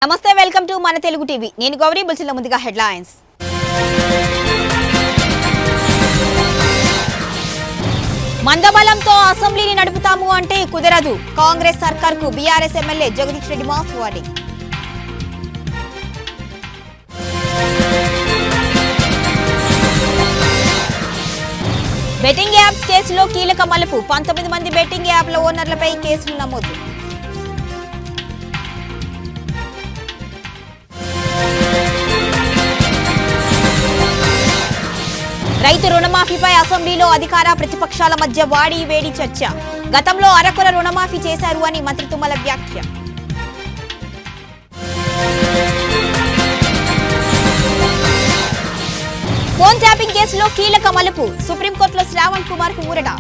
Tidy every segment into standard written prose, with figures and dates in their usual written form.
నమస్తే welcome to మన Telugu TV నేను గౌరీ బుల్సిల ముందుగా హెడ్లైన్స్ మందబలంతో అసెంబ్లీని నడుపుతాము అంటే కుదరదు కాంగ్రెస్ సర్కార్కు BRS MLA Jagadish Reddy mass warning betting apps కేసులో కీలక మలుపు 19 మంది బెట్టింగ్ యాప్ల ఓనర్లపై కేసులు నమోదు రైతు రుణమాఫీపై అసెంబ్లీలో అధికార ప్రతిపక్షాల మధ్య వాడి వేడి చర్చ గతంలో అరకొర రుణమాఫీ చేశారు అని మంత్రి తుమ్మల వ్యాఖ్య ఫోన్ ట్యాపింగ్ కేసులో కీలక మలుపు సుప్రీంకోర్టులో శ్రావణ్ కుమార్ కు ఊరట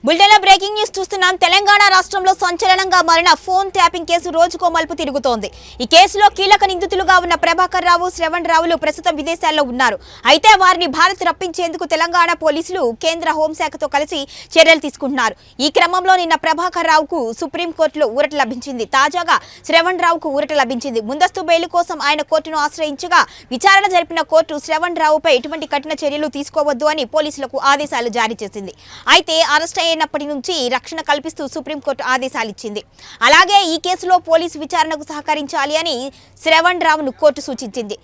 బులెటిన్లో బ్రేకింగ్ న్యూస్ చూస్తున్నాం. తెలంగాణ రాష్ట్రంలో సంచలనంగా మారిన ఫోన్ ట్యాపింగ్ కేసు రోజుకో మలుపు తిరుగుతోంది. ఈ కేసులో కీలక నిందితులుగా ఉన్న ప్రభాకర్ రావు, శ్రవణ్ రావులు ప్రస్తుతం విదేశాల్లో ఉన్నారు. అయితే వారిని భారత్ రప్పించేందుకు తెలంగాణ పోలీసులు కేంద్ర హోంశాఖతో కలిసి చర్యలు తీసుకుంటున్నారు. ఈ క్రమంలో నిన్న ప్రభాకర్ రావుకు సుప్రీంకోర్టులో ఊరట లభించింది. తాజాగా శ్రవణ్ రావుకు ఊరట లభించింది. ముందస్తు బెయిల్ కోసం ఆయన కోర్టును ఆశ్రయించగా విచారణ జరిపిన కోర్టు శ్రవణ్ రావుపై ఎటువంటి కఠిన చర్యలు తీసుకోవద్దు అని పోలీసులకు ఆదేశాలు జారీ చేసింది. అయితే అరెస్ట్ అయినప్పటి నుంచి రక్షణ కల్పిస్తూ సుప్రీంకోర్టు ఆదేశాలిచ్చింది. అలాగే ఈ కేసులో పోలీసు విచారణకు సహకరించాలి అని శ్రవణ్ రావును కోర్టు సూచించింది.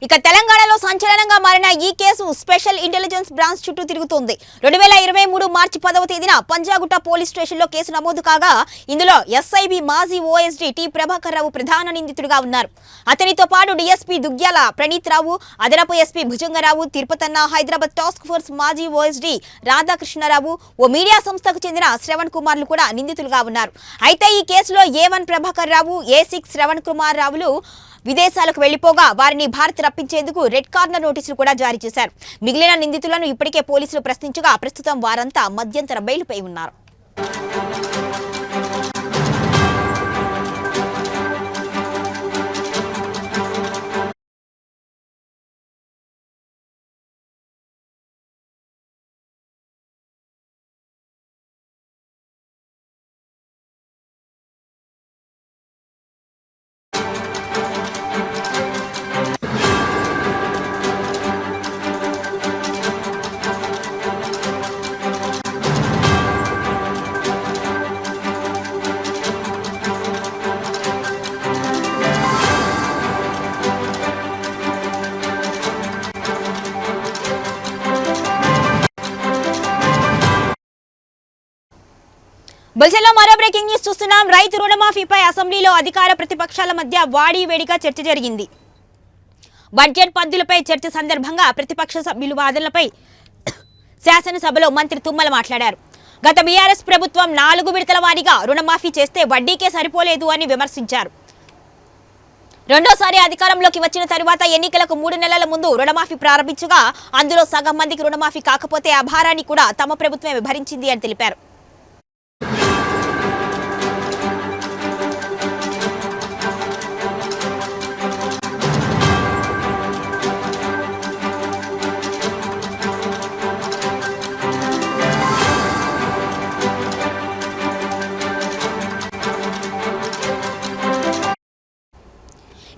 ఇక తెలంగాణలో సంచలనంగా మారిన ఈ కేసు స్పెషల్ ఇంటెలిజెన్స్ బ్రాంచ్ చుట్టూ తిరుగుతోంది. 2023 మార్చి 10వ తేదీన పంజాగుట్ట పోలీస్ స్టేషన్లో కేసు నమోదు కాగా ఇందులో ఎస్ఐబి మాజీ ఓఎస్డీ టి ప్రభాకర్ రావు ప్రధాన నిందితుడిగా ఉన్నారు. అతనితో పాటు డీఎస్పీ దుగ్గ్యాల ప్రణీత్ రావు, అదనపు SP Bhujanga Rao, Tirupathanna, Hyderabad task force మాజీ ఓఎస్డీ రాధాకృష్ణరావు, ఓ మీడియా సంస్థకు చెందిన శ్రవణ్ కుమార్లు కూడా నిందితులుగా ఉన్నారు. అయితే ఈ కేసులో A1 ప్రభాకర్ రావు, A6 శ్రవణ్ కుమార్ రావులు విదేశాలకు వెళ్లిపోగా వారిని భారత్ రప్పించేందుకు రెడ్ కార్నర్ నోటీసులు కూడా జారీ చేశారు. మిగిలిన నిందితులను ఇప్పటికే పోలీసులు ప్రశ్నించగా ప్రస్తుతం వారంతా మధ్యంతర బెయిల్పై ఉన్నారు. బులెటిన్లో మరో బ్రేకింగ్ న్యూస్ చూస్తున్నాం. రైతు రుణమాఫీపై అసెంబ్లీలో అధికార ప్రతిపక్షాల మధ్య వాడి వేడిగా చర్చ జరిగింది. బడ్జెట్ పద్దులపై చర్చ సందర్భంగా ప్రతిపక్ష సభ్యుల వాదనలపై శాసనసభలో మంత్రి తుమ్మల మాట్లాడారు. గత బీఆర్ఎస్ ప్రభుత్వం 4 విడతల వారీగా రుణమాఫీ చేస్తే వడ్డీకే సరిపోలేదు అని విమర్శించారు. రెండోసారి అధికారంలోకి వచ్చిన తరువాత ఎన్నికలకు 3 నెలల ముందు రుణమాఫీ ప్రారంభించగా అందులో సగం మందికి రుణమాఫీ కాకపోతే ఆ భారాన్ని కూడా తమ ప్రభుత్వమే భరించింది అని తెలిపారు.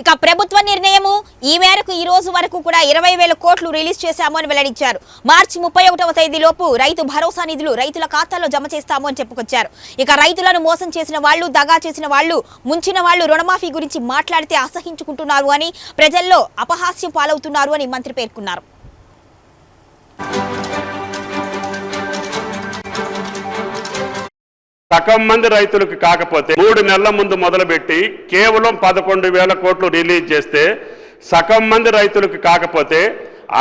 ఇక ఇక ప్రభుత్వ నిర్ణయము ఈ మేరకు ఈ రోజు వరకు కూడా 20,000 కోట్లు రిలీజ్ చేశాము అని వెల్లడించారు. మార్చి 31వ తేదీలోపు రైతు భరోసా నిధులు రైతుల ఖాతాల్లో జమ చేస్తాము అని చెప్పుకొచ్చారు. ఇక రైతులను మోసం చేసిన వాళ్ళు, దగా చేసిన వాళ్ళు, ముంచిన వాళ్ళు రుణమాఫీ గురించి మాట్లాడితే అసహించుకుంటున్నారు అని, ప్రజల్లో అపహాస్యం పాలవుతున్నారు అని మంత్రి పేర్కొన్నారు. సగం మంది రైతులకు కాకపోతే 3 నెలల ముందు మొదలుపెట్టి కేవలం 11,000 కోట్లు రిలీజ్ చేస్తే సగం మంది రైతులకు కాకపోతే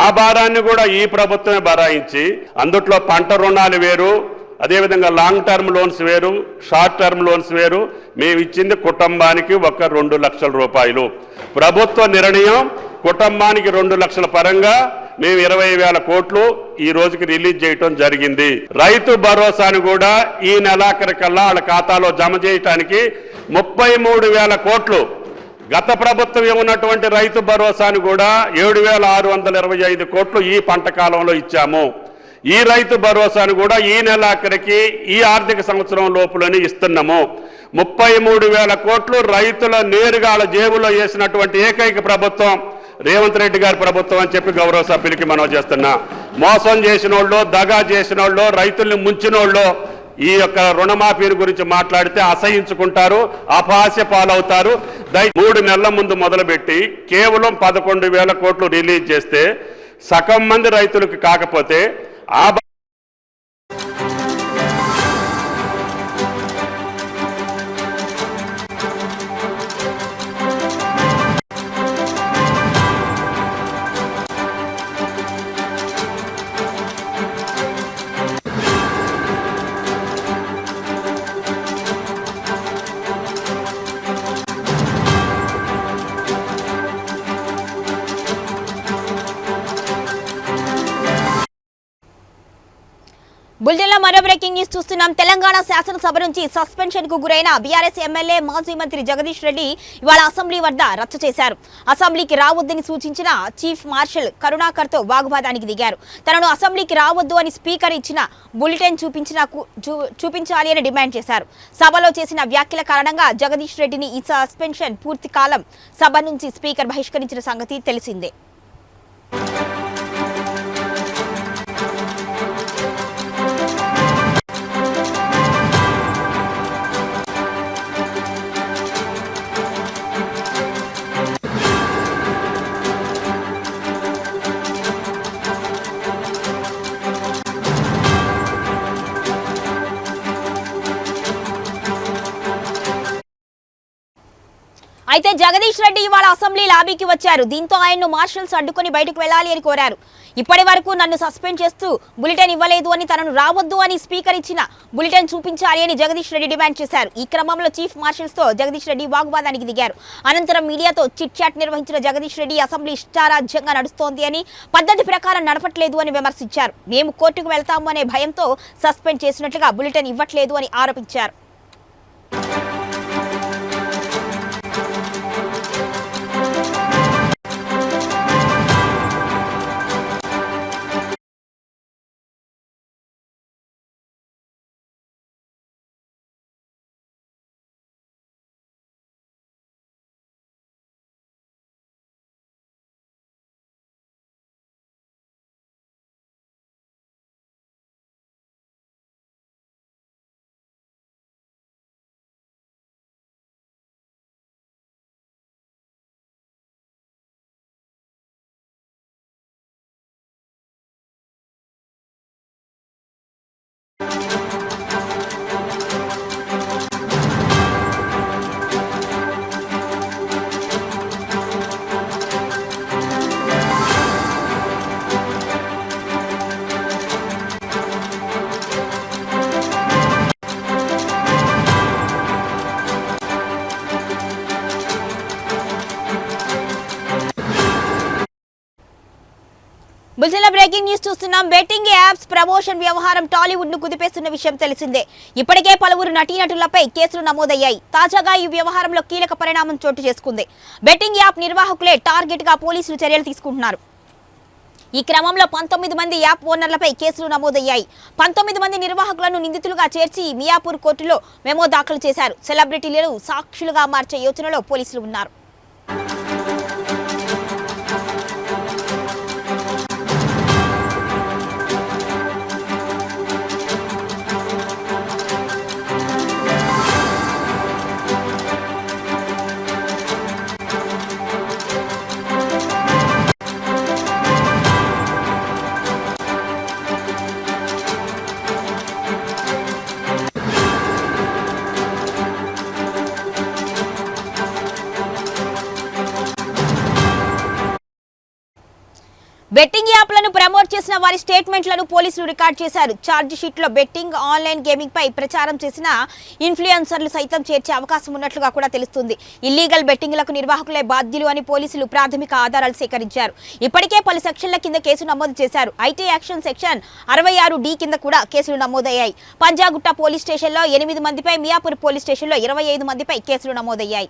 ఆ భారాన్ని కూడా ఈ ప్రభుత్వమే భరాయించి అందుట్లో పంట రుణాలు వేరు, అదేవిధంగా లాంగ్ టర్మ్ లోన్స్ వేరు, షార్ట్ టర్మ్ లోన్స్ వేరు. మేము ఇచ్చింది కుటుంబానికి ఒక 2 లక్షల రూపాయలు. ప్రభుత్వ నిర్ణయం కుటుంబానికి 2 లక్షల పరంగా మేము 20,000 కోట్లు ఈ రోజుకి రిలీజ్ చేయటం జరిగింది. రైతు భరోసాను కూడా ఈ నెలాఖరికల్లా వాళ్ళ ఖాతాలో జమ చేయటానికి 33,000 కోట్లు. గత ప్రభుత్వం ఏమున్నటువంటి రైతు భరోసాను కూడా 7,625 కోట్లు ఈ పంట కాలంలో ఇచ్చాము. ఈ రైతు భరోసాను కూడా ఈ నెలాఖరికి ఈ ఆర్థిక సంవత్సరం లోపులని ఇస్తున్నాము. 33,000 కోట్లు రైతుల నేరుగా వాళ్ళ జేబులో వేసినటువంటి ఏకైక ప్రభుత్వం రేవంత్ రెడ్డి గారి ప్రభుత్వం అని చెప్పి గౌరవ సభ్యులకి మనం చేస్తున్నా. మోసం చేసిన వాళ్ళు, దగా చేసిన వాళ్ళు, రైతుల్ని ముంచిన వాళ్ళు ఈ యొక్క రుణమాఫీ గురించి మాట్లాడితే అసహించుకుంటారు, అపహాస్య పాలవుతారు. 3 నెలల ముందు మొదలుపెట్టి కేవలం 11,000 కోట్లు రిలీజ్ చేస్తే సగం మంది రైతులకు కాకపోతే ఆ బులెటిన్లో మరో బ్రేకింగ్ న్యూస్ చూస్తున్నాం. తెలంగాణ శాసనసభ నుంచి సస్పెన్షన్ కు గురైన బీఆర్ఎస్ ఎమ్మెల్యే మాజీ మంత్రి జగదీష్ రెడ్డి ఇవాళ అసెంబ్లీ వద్ద రచ్చ చేశారు. అసెంబ్లీకి రావద్దని సూచించిన చీఫ్ మార్షల్ కరుణాకర్ తో వాగ్వాదానికి దిగారు. తనను అసెంబ్లీకి రావద్దు అని స్పీకర్ ఇచ్చిన బులెటిన్ చూపించాలి అని డిమాండ్ చేశారు. సభలో చేసిన వ్యాఖ్యల కారణంగా జగదీష్ రెడ్డిని ఈ సస్పెన్షన్ పూర్తి కాలం సభ నుంచి స్పీకర్ బహిష్కరించిన సంగతి తెలిసిందే. అయితే జగదీష్ రెడ్డి ఇవాళ అసెంబ్లీ లాబీకి వచ్చారు. దీంతో ఆయన్ను మార్షల్స్ అడ్డుకొని బయటకు వెళ్లాలి అని కోరారు. ఇప్పటి వరకు నన్ను సస్పెండ్ చేస్తూ బులెటిన్ ఇవ్వలేదు అని, తనను రావద్దు అని స్పీకర్ ఇచ్చిన బులెటిన్ చూపించాలి అని జగదీష్ రెడ్డి డిమాండ్ చేశారు. ఈ క్రమంలో చీఫ్ మార్షల్స్ తో జగదీష్ రెడ్డి వాగ్వాదానికి దిగారు. అనంతరం మీడియాతో చిట్ చాట్ నిర్వహించిన జగదీష్ రెడ్డి అసెంబ్లీ ఇష్టారాజ్యంగా నడుస్తోంది అని, పద్ధతి ప్రకారం నడపట్లేదు అని విమర్శించారు. మేము కోర్టుకు వెళ్తాము అనే భయంతో సస్పెండ్ చేసినట్లుగా బులెటిన్ ఇవ్వట్లేదు అని ఆరోపించారు. బులెటిన్లో బ్రేకింగ్ న్యూస్ చూస్తున్నాం. బెట్టింగ్ యాప్స్ ప్రమోషన్ వ్యవహారం టాలీవుడ్ ను కుదిపేస్తున్న విషయం తెలిసిందే. ఇప్పటికే పలువురు నటీనటులపై కేసులు నమోదయ్యాయి. తాజాగా ఈ వ్యవహారంలో కీలక పరిణామం చోటు చేసుకుంది. బెట్టింగ్ యాప్ నిర్వాహకులే టార్గెట్ గా పోలీసులు చర్యలు తీసుకుంటున్నారు. ఈ క్రమంలో 19 మంది యాప్ ఓనర్లపై కేసులు నమోదయ్యాయి. 19 మంది నిర్వాహకులను నిందితులుగా చేర్చి మియాపూర్ కోర్టులో మెమో దాఖలు చేశారు. సెలబ్రిటీలను సాక్షులుగా మార్చే యోచనలో పోలీసులు ఉన్నారు. బెట్టింగ్ యాప్లను ప్రమోట్ చేసిన వారి స్టేట్మెంట్లను పోలీసులు రికార్డ్ చేశారు. ఛార్జ్ షీట్లో బెట్టింగ్, ఆన్లైన్ గేమింగ్ పై ప్రచారం చేసిన ఇన్ఫ్లుయెన్సర్లు సైతం చేర్చే అవకాశం ఉన్నట్లుగా కూడా తెలుస్తుంది. ఇల్లీగల్ బెట్టింగ్లకు నిర్వాహకులే బాధ్యులు అని పోలీసులు ప్రాథమిక ఆధారాలు సేకరించారు. ఇప్పటికే పలు సెక్షన్ల కింద కేసు నమోదు చేశారు. ఐటీ యాక్షన్ సెక్షన్ 66D కింద కూడా కేసులు నమోదయ్యాయి. పంజాగుట్ట పోలీస్ స్టేషన్లో 8 మందిపై, మియాపూర్ పోలీస్ స్టేషన్లో 25 మందిపై కేసులు నమోదయ్యాయి.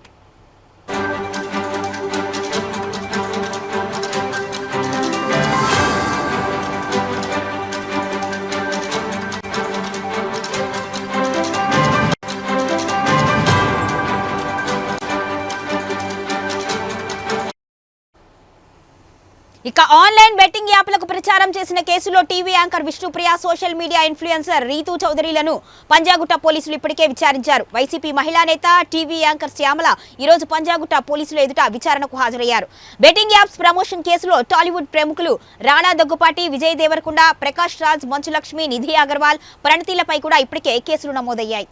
ఇక ఆన్లైన్ బెట్టింగ్ యాప్లకు ప్రచారం చేసిన కేసులో TV anchor Vishnupriya, social media influencer Rithu చౌదరిలను పంజాగుట్ట పోలీసులు ఇప్పటికే విచారించారు. వైసీపీ మహిళా నేత, టీవీ యాంకర్ శ్యామల ఈరోజు పంజాగుట్ట పోలీసుల ఎదుట విచారణకు హాజరయ్యారు. బెట్టింగ్ యాప్స్ ప్రమోషన్ కేసులో టాలీవుడ్ ప్రముఖులు రాణా దగ్గుపాటి, విజయ్ దేవరకొండ, ప్రకాష్ రాజ్, మంచులక్ష్మి, నిధి అగర్వాల్, ప్రణతిలపై కూడా ఇప్పటికే కేసులు నమోదయ్యాయి.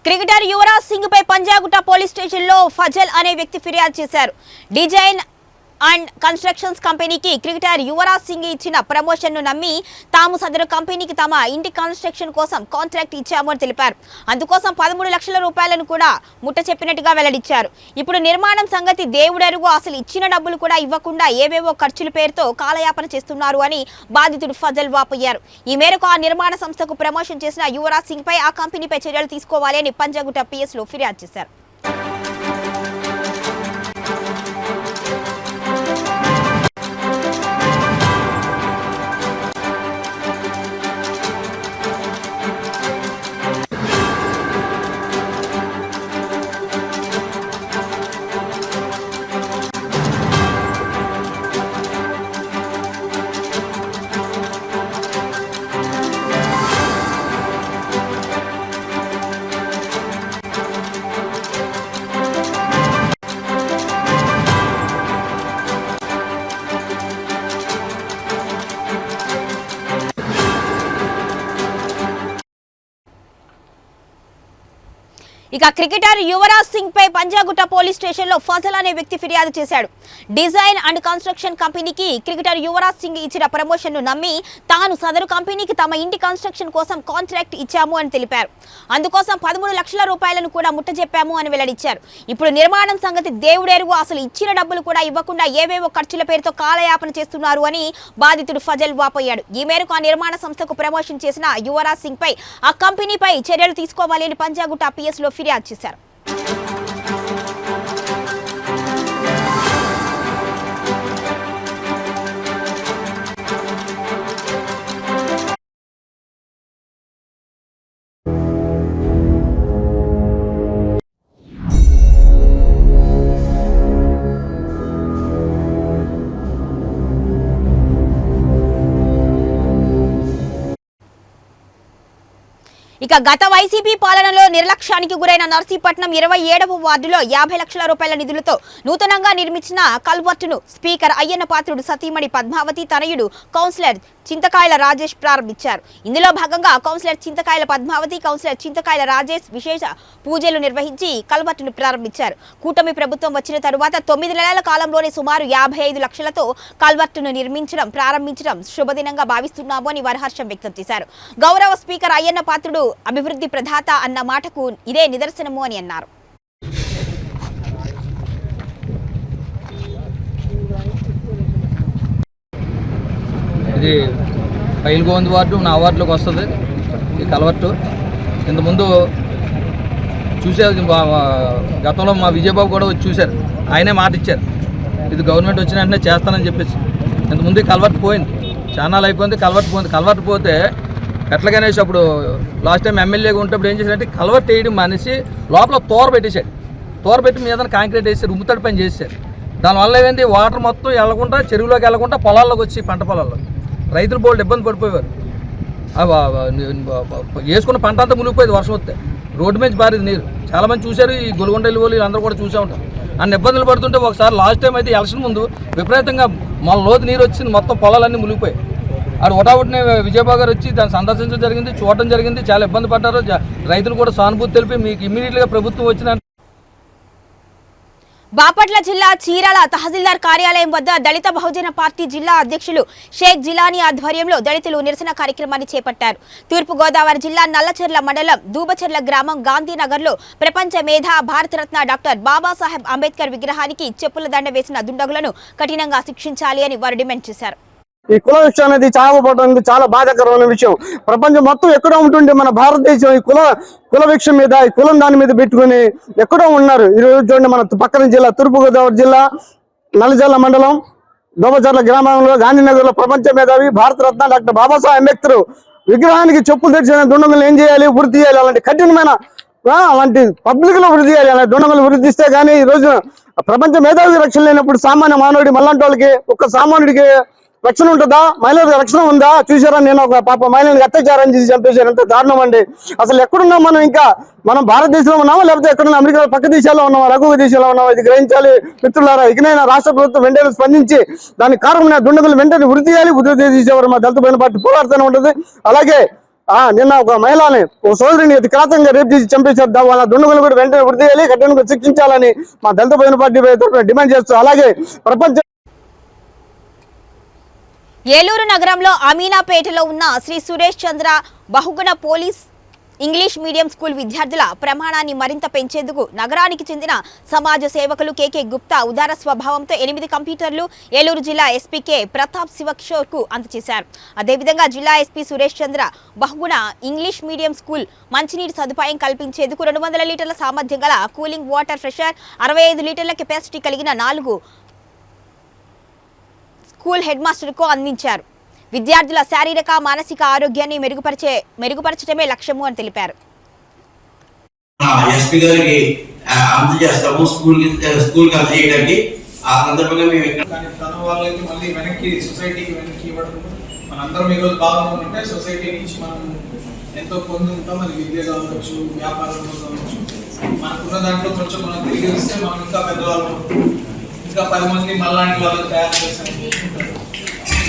క్రికెటర్ యువరాజ్ సింగ్ పై పంజాగుట్ట పోలీస్ స్టేషన్లో ఫజల్ అనే వ్యక్తి ఫిర్యాదు చేశారు. డిజైన్ అండ్ కన్స్ట్రక్షన్స్ కంపెనీకి క్రికెటర్ యువరాజ్ సింగ్ ఇచ్చిన ప్రమోషన్ను నమ్మి తాము సదరు కంపెనీకి తమ ఇంటి కన్స్ట్రక్షన్ కోసం కాంట్రాక్ట్ ఇచ్చామని తెలిపారు. అందుకోసం 13 లక్షల రూపాయలను కూడా ముట్ట చెప్పినట్టుగా వెల్లడించారు. ఇప్పుడు నిర్మాణం సంగతి దేవుడెరుగు, అసలు ఇచ్చిన డబ్బులు కూడా ఇవ్వకుండా ఏవేవో ఖర్చుల పేరుతో కాలయాపన చేస్తున్నారు అని బాధితుడు ఫజల్ వాపోయారు. ఈ మేరకు ఆ నిర్మాణ సంస్థకు ప్రమోషన్ చేసిన యువరాజ్ సింగ్ పై ఆ కంపెనీపై చర్యలు తీసుకోవాలి అని పంజాగుట్ట PS లో ఫిర్యాదు చేశారు. ఇక క్రికెటర్ యువరాజ్ సింగ్ పై పంజాగుట్ట పోలీస్ స్టేషన్లో ఫజల్ అనే వ్యక్తి ఫిర్యాదు చేశాడు. డిజైన్ అండ్ కన్స్ట్రక్షన్ కంపెనీకి క్రికెటర్ యువరాజ్ సింగ్ ఇచ్చిన ప్రమోషన్ను నమ్మి తాను సదరు కంపెనీకి తమ ఇంటి కన్స్ట్రక్షన్ కోసం కాంట్రాక్ట్ ఇచ్చాము అని తెలిపారు. అందుకోసం 13 లక్షల రూపాయలను కూడా ముట్టజెప్పాము అని వెల్లడించారు. ఇప్పుడు నిర్మాణం సంగతి దేవుడెరుగు, అసలు ఇచ్చిన డబ్బులు కూడా ఇవ్వకుండా ఏవేవో ఖర్చుల పేరుతో కాలయాపన చేస్తున్నారు అని బాధితుడు ఫజల్ వాపోయాడు. ఈ మేరకు ఆ నిర్మాణ సంస్థకు ప్రమోషన్ చేసిన యువరాజ్ సింగ్ పై ఆ కంపెనీపై చర్యలు తీసుకోవాలి అని పంజాగుట్ట PS లో ఫిర్యాదు చేశారు. ఇక గత వైసీపీ పాలనలో నిర్లక్ష్యానికి గురైన నర్సీపట్నం 27వ వార్డులో 50 లక్షల రూపాయల నిధులతో నూతనంగా నిర్మించిన కల్వర్టును స్పీకర్ అయ్యన్న పాత్రుడు సతీమణి పద్మావతి తనయుడు కౌన్సిలర్ చింతకాయల రాజేష్ ప్రారంభించారు. ఇందులో భాగంగా కౌన్సిలర్ చింతకాయల పద్మావతి, కౌన్సిలర్ చింతకాయల రాజేష్ విశేష పూజలు నిర్వహించి కల్వర్టును ప్రారంభించారు. కూటమి ప్రభుత్వం వచ్చిన తరువాత 9 నెలల కాలంలోనే సుమారు 55 లక్షలతో కల్వర్టును ప్రారంభించడం శుభదినంగా భావిస్తున్నాము అని వారు హర్షం వ్యక్తం చేశారు. గౌరవ స్పీకర్ అయ్యన్న పాత్రుడు అభివృద్ధి ప్రదాత అన్న మాటకు ఇదే నిదర్శనము అని అన్నారు. ఇది పైల్గోంది వార్డు నా వార్డులోకి వస్తుంది ఈ కలవట్టు. ఇంతకుముందు చూసారు, గతంలో మా విజయబాబు కూడా వచ్చి చూశారు, ఆయనే మాట ఇచ్చారు ఇది గవర్నమెంట్ వచ్చిన వెంటనే చేస్తానని చెప్పేసి. ఇంతకుముందు కలవట్టు పోయింది, చాన్నాళ్ళు అయిపోయింది, కలవట్టు పోయింది. కలవట్టు పోతే ఎట్లాగనేసి అప్పుడు లాస్ట్ టైం ఎమ్మెల్యేగా ఉంటప్పుడు ఏం చేశారంటే కలవట్టు వేయడం మనిషి లోపల తోర పెట్టేశాడు. తోర పెట్టి మీద కాంక్రీట్ వేసి రుమ్ముతడి పని చేశారు. దానివల్ల ఏమైంది, వాటర్ మొత్తం వెళ్ళకుండా చెరువులోకి వెళ్ళకుండా పొలాల్లోకి వచ్చి పంట పొలాల్లో రైతులు బోల్డ్ ఇబ్బంది పడిపోయేవారు. వేసుకున్న పంట అంతా మునిగిపోయేది వర్షం వస్తే. రోడ్డు మీద పారేది నీరు. చాలామంది చూశారు, ఈ గొలుగొండ వెళ్ళి అందరూ కూడా చూసే ఉంటారు. అన్ని ఇబ్బందులు పడుతుంటే ఒకసారి లాస్ట్ టైం అయితే ఎలక్షన్ ముందు విపరీతంగా మన లోతు నీరు వచ్చింది, మొత్తం పొలాలన్నీ మునిగిపోయాయి. ఆడు ఒకటాబుట్టిన విజయబాబు గారు వచ్చి దాన్ని సందర్శించడం జరిగింది, చూడటం జరిగింది. చాలా ఇబ్బంది పడ్డారు. రైతులు కూడా సానుభూతి తెలిపి మీకు ఇమ్మీడియట్గా ప్రభుత్వం వచ్చిన. బాపట్ల జిల్లా చీరాల తహసీల్దార్ కార్యాలయం వద్ద దళిత బహుజన పార్టీ జిల్లా అధ్యక్షులు షేక్ జిలానీ ఆధ్వర్యంలో దళితులు నిరసన కార్యక్రమాన్ని చేపట్టారు. తూర్పుగోదావరి జిల్లా నల్లచెర్ల మండలం దూబచెర్ల గ్రామం గాంధీనగర్లో ప్రపంచ మేధా భారతరత్న డాక్టర్ బాబాసాహెబ్ అంబేద్కర్ విగ్రహానికి చెప్పుల దండ వేసిన దుండగులను కఠినంగా శిక్షించాలి అని వారు డిమాండ్ చేశారు. ఈ కుల విషయం అనేది చావకపోవడం చాలా బాధాకరమైన విషయం. ప్రపంచం మొత్తం ఎక్కడో ఉంటుండే మన భారతదేశం ఈ కుల విషయం మీద, ఈ కులం దాని మీద పెట్టుకుని ఎక్కడో ఉన్నారు. ఈ రోజు చూడండి, మన పక్కన జిల్లా తూర్పుగోదావరి జిల్లా నల్లజర్ల మండలం దోబచర్ల గ్రామంలో గాంధీనగర్లో ప్రపంచ మేధావి భారతరత్న డాక్టర్ బాబాసాహెబ్ అంబేద్కర్ విగ్రహానికి చెప్పులు తెచ్చిన దుండగులు ఏం చేయాలి, వృద్ధి చేయాలి. అలాంటి కఠినమైన అలాంటి పబ్లిక్ లో వృద్ధి చేయాలి. అలాంటి దుండగులు వృద్ధి ఇస్తే కానీ ఈ రోజు ప్రపంచ మేధావి రక్షణ లేనప్పుడు సామాన్య మానవుడి మల్లాంటి వాళ్ళకి, ఒక్క సామాన్యుడికి రక్షణ ఉంటుందా? మహిళలకు రక్షణ ఉందా? చూసారా, నేను ఒక పాప మహిళలకు అత్యాచారం చేసి చంపేశారు. ఎంత దారుణం అండి. అసలు ఎక్కడున్నాం మనం? ఇంకా మనం భారతదేశంలో ఉన్నామా, లేకపోతే ఎక్కడున్నా అమెరికా పక్క దేశాల్లో ఉన్నామా, రఘు దేశంలో ఉన్నామా? ఇది గ్రహించాలి మిత్రులారా. ఇకనైనా రాష్ట్ర ప్రభుత్వం వెంటనే స్పందించి దానికి కారణమైన దుండగులు వెంటనే వృద్ధి చేయాలి. వృద్ధి చేసేవారు మా దళిత బహుజన పార్టీ పోరాడుతూనే ఉంటుంది. అలాగే నిన్న ఒక మహిళని, ఒక సోదరిని అతి కిరాతంగా రేపు చేసి చంపేశారు. వాళ్ళ దుండగులు కూడా వెంటనే వృద్ధి చేయాలి, కఠినంగా శిక్షించాలని మా దళిత బహుజన పార్టీ డిమాండ్ చేస్తూ, అలాగే ప్రపంచ ఏలూరు నగరంలో అమీనాపేటలో ఉన్న Shri Suresh Chandra Bahuguna police English medium school విద్యార్థుల ప్రమాణాన్ని మరింత పెంచేందుకు నగరానికి చెందిన సమాజ సేవకులు కేకే గుప్తా ఉదార స్వభావంతో 8 కంప్యూటర్లు ఏలూరు జిల్లా ఎస్పీ కె ప్రతాప్ శివకిషోర్కు అందజేశారు. అదేవిధంగా జిల్లా SP Suresh Chandra Bahuguna English medium school మంచినీటి సదుపాయం కల్పించేందుకు 200 లీటర్ల సామర్థ్యం గల కూలింగ్ వాటర్ ఫ్రెషర్, 65 లీటర్ల కెపాసిటీ కలిగిన 4 స్కూల్ హెడ్ మాస్టర్కు అందించారు. విద్యార్థుల శారీరక మానసిక ఆరోగ్యాన్ని మెరుగుపరచడమే లక్ష్యము అని తెలిపారు. ఎస్పీ గారికి అందజేస్తాము స్కూల్ అందజేయడానికి. ఆ సందర్భంగా మేము తన వాళ్ళకి మళ్ళీ వెనక్కి సొసైటీకి వెనక్కి ఇవ్వడం, మనందరం ఈరోజు బాగుంటే సొసైటీ నుంచి మనం ఎంతో పొంది ఉంటాం. అది విద్య కావచ్చు, వ్యాపారంలో కావచ్చు. మనకున్న దాంట్లో కొంచెం మనం తిరిగి ఇస్తే మనం ఇంకా పెద్దవాళ్ళు, ఇంకా 10 మంది మళ్ళాంటి వాళ్ళని తయారు చేస్తాం.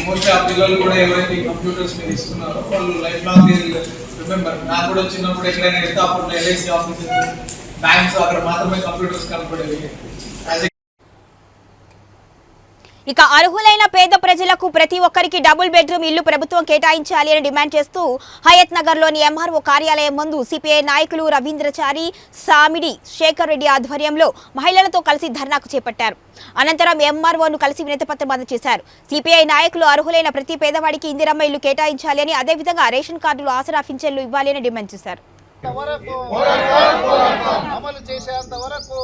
మోస్ట్ ఆ పిల్లలు కూడా ఎవరైతే కంప్యూటర్స్ మీద ఇస్తున్నారో వాళ్ళు లైఫ్ లాంగ్ రిమెంబర్. నాకు కూడా చిన్నప్పుడు ఎక్కడైనా వెళ్తే అప్పుడు ఎల్ఐసి ఆఫీసెస్, బ్యాంక్స్ అక్కడ మాత్రమే కంప్యూటర్స్ కనపడేవి. ఇక అర్హులైన పేద ప్రజలకు ప్రతి ఒక్కరికి డబుల్ బెడ్రూమ్ ఇల్లు ప్రభుత్వం కేటాయించాలి అని డిమాండ్ చేస్తూ హయత్ నగర్లోని ఎంఆర్ఓ కార్యాలయం ముందు సిపిఐ నాయకులు రవీంద్రచారి, సామిడి శేఖర్ రెడ్డి ఆధ్వర్యంలో మహిళలతో కలిసి ధర్నాకు చేపట్టారు. అనంతరం ఎంఆర్ఓను కలిసి వినతిపత్రం అందజేశారు. సిపిఐ నాయకులు అర్హులైన ప్రతి పేదవాడికి ఇందిరమ్మ ఇల్లు కేటాయించాలి అని, అదేవిధంగా రేషన్ కార్డులు, ఆసరా పింఛన్లు ఇవ్వాలి అని డిమాండ్ చేశారు. అమలు చేసేంత వరకు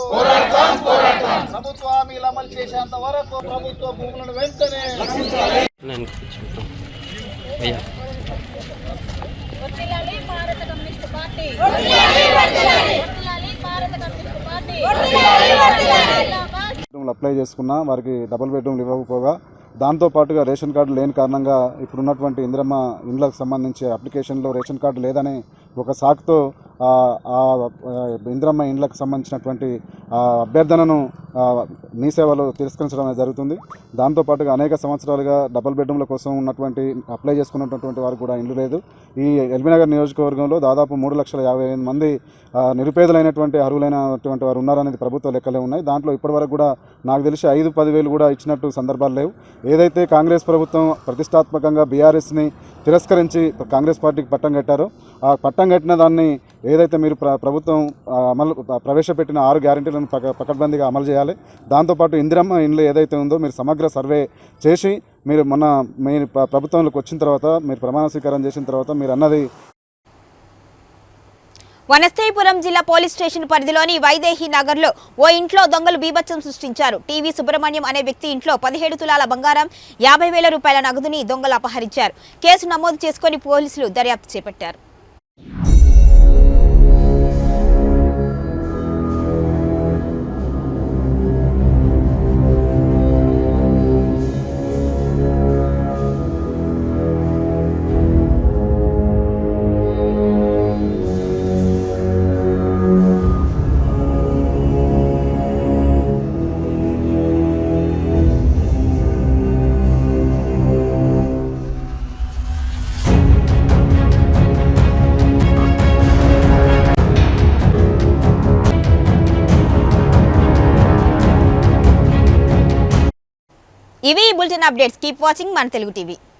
ప్రభుత్వ హామీలు అమలు చేసేంత వరకు ప్రభుత్వ భూములను వెంటనే అప్లై చేసుకున్నా వారికి డబుల్ బెడ్రూమ్లు ఇవ్వకపోగా, దాంతోపాటుగా రేషన్ కార్డు లేని కారణంగా ఇప్పుడున్నటువంటి ఇందిరమ్మ ఇండ్లకు సంబంధించి అప్లికేషన్లో రేషన్ కార్డు లేదని ఒక సాకుతో ఇందిరమ్మ ఇండ్లకు సంబంధించినటువంటి అభ్యర్థనను మీ సేవలో తిరస్కరించడం జరుగుతుంది. దాంతోపాటుగా అనేక సంవత్సరాలుగా డబుల్ బెడ్రూమ్ల కోసం ఉన్నటువంటి అప్లై చేసుకున్నటువంటి వారు కూడా ఇల్లు లేదు. ఈ ఎల్బీనగర్ నియోజకవర్గంలో దాదాపు 3,50,000 మంది నిరుపేదలైనటువంటి అర్హులైనటువంటి వారు ఉన్నారనేది ప్రభుత్వ లెక్కలే ఉన్నాయి. దాంట్లో ఇప్పటివరకు కూడా నాకు తెలిసి 5-10 వేలు కూడా ఇచ్చినట్టు సందర్భాలు లేవు. ఏదైతే కాంగ్రెస్ ప్రభుత్వం ప్రతిష్టాత్మకంగా బీఆర్ఎస్ని తిరస్కరించి కాంగ్రెస్ పార్టీకి పట్టం కట్టారో, ఆ పట్టం కట్టిన దాన్ని ఏదైతే మీరు ప్రభుత్వం ప్రవేశపెట్టిన 6 గ్యారెంటీలను పకడ్బందీగా అమలు చేయాలి. దాంతోపాటు ఇందిరమ్మ ఇండ్లు ఏదైతే ఉందో మీరు సమగ్ర సర్వే చేసి మీరు మొన్న మీరు ప్రభుత్వంలోకి వచ్చిన తర్వాత మీరు ప్రమాణ స్వీకారం చేసిన తర్వాత మీరు అన్నది వనస్థలిపురం జిల్లా పోలీస్ స్టేషన్ పరిధిలోని వైదేహి నగర్లో ఓ ఇంట్లో దొంగలు బీభత్సం సృష్టించారు. టీవీ సుబ్రహ్మణ్యం అనే వ్యక్తి ఇంట్లో 17 తులాల బంగారం, 50,000 రూపాయల నగదుని దొంగలు అపహరించారు. కేసు నమోదు చేసుకుని పోలీసులు దర్యాప్తు చేపట్టారు. ఇవి బులెటిన్ అప్డేట్స్. కీప్ వాచింగ్ మన తెలుగు టీవీ.